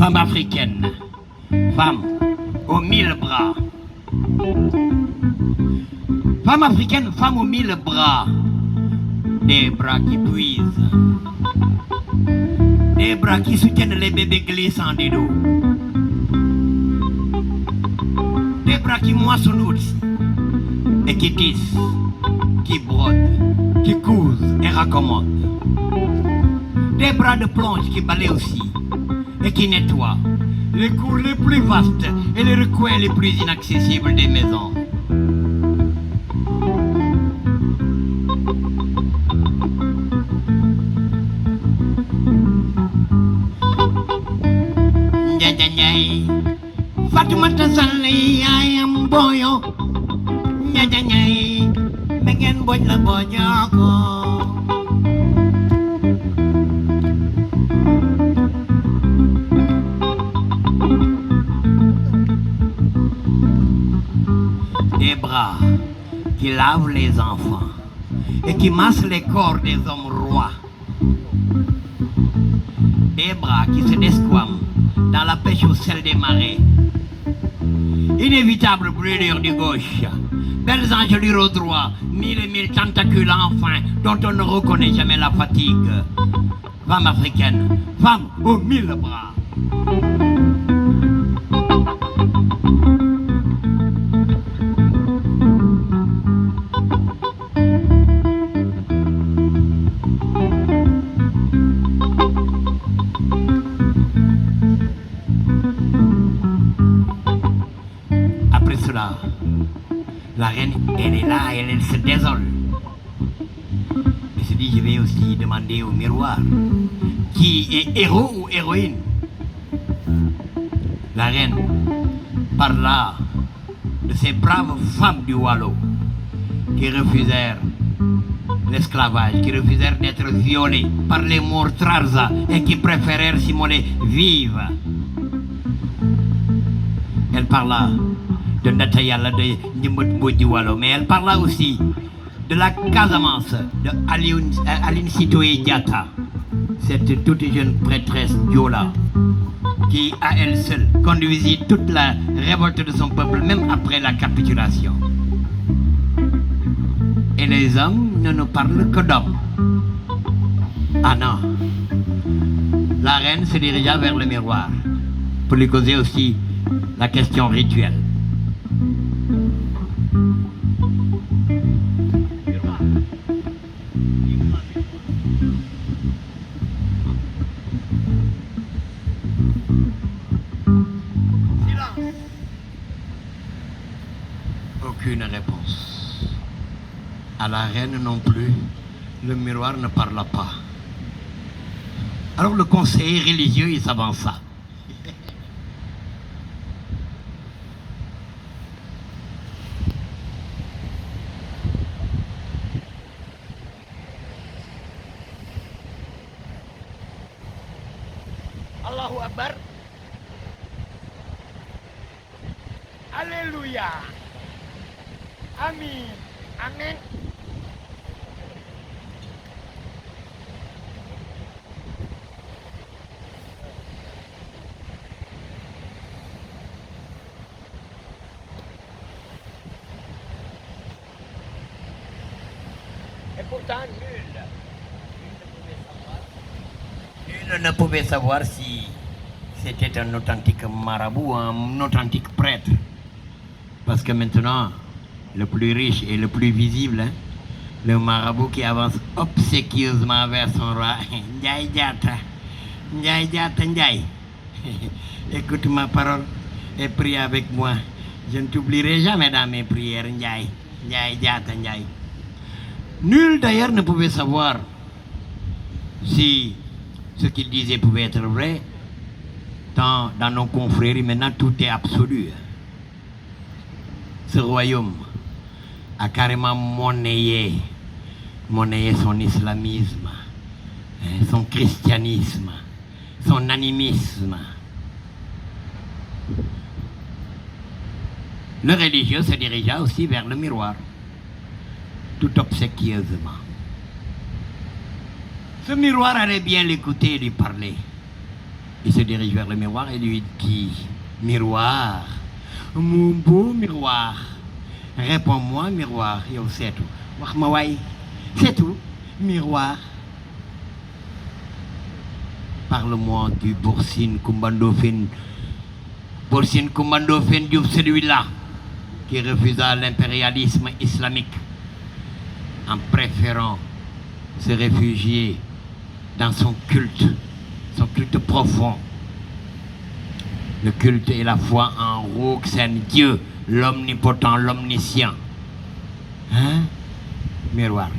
Femme africaine, femme aux 1000 bras. Femme africaine, femme aux 1000 bras. Des bras qui puisent. Des bras qui soutiennent les bébés glissants des dos. Des bras qui moissonnent aussi. Et qui tissent, qui brodent, qui cousent et raccommodent. Des bras de plonge qui balayent aussi et qui nettoient les cours les plus vastes et les recoins les plus inaccessibles des maisons. Nyanyanyay, Fatoumata Sall yaayam boyo. Nyanyanyay, Mbegen Mbodj la bojoko. Des bras qui lavent les enfants et qui massent les corps des hommes rois. Des bras qui se desquament dans la pêche au sel des marais. Inévitable brûlure du gauche, belles engelures au droit, 1000 tentacules enfin, dont on ne reconnaît jamais la fatigue. Femme africaine, femme aux 1000 bras. La reine, elle est là, elle se désole. Elle se dit, je vais aussi demander au miroir qui est héros ou héroïne. La reine parla de ces braves femmes du Wallo qui refusèrent l'esclavage, qui refusèrent d'être violées par les Mortrarza et qui préférèrent s'immoler vives. Elle parla de Natayala de Ndimbut du Wallo, mais elle parla aussi de la Casamance de Aline Sitoé Diatta, cette toute jeune prêtresse Diola qui à elle seule conduisit toute la révolte de son peuple même après la capitulation. Et les hommes ne nous parlent que d'hommes. Ah non, la reine se dirigea vers le miroir pour lui causer aussi la question rituelle. Aucune réponse. À la reine non plus, le miroir ne parla pas. Alors le conseiller religieux, il s'avança. Allahu Akbar. Alléluia. Amin. Amen. Et pourtant, nul ne pouvait savoir si c'était un authentique marabout, un authentique prêtre. Parce que maintenant, le plus riche et le plus visible, hein, le marabout qui avance obséquieusement vers son roi. Ndiaye Diatta, Ndiaye Diatta Ndiaye. Écoute ma parole et prie avec moi. Je ne t'oublierai jamais dans mes prières, Ndiaye. Ndiaye Diatta Ndiaye. Nul d'ailleurs ne pouvait savoir si ce qu'il disait pouvait être vrai. Tant dans nos confréries, maintenant tout est absolu. Ce royaume a carrément monnayé son islamisme, son christianisme, son animisme. Le religieux se dirigea aussi vers le miroir, tout obséquieusement. Ce miroir allait bien l'écouter et lui parler. Il se dirige vers le miroir et lui dit, miroir, mon beau miroir, réponds-moi miroir, yow seetu wax ma waay seetu miroir, parle-moi du Boursine Coumba Ndoffène Diouf, celui-là qui refusa l'impérialisme islamique en préférant se réfugier dans son culte profond. Le culte et la foi en Rouk Sen Dieu, l'omnipotent, l'omniscient. Hein? Miroir.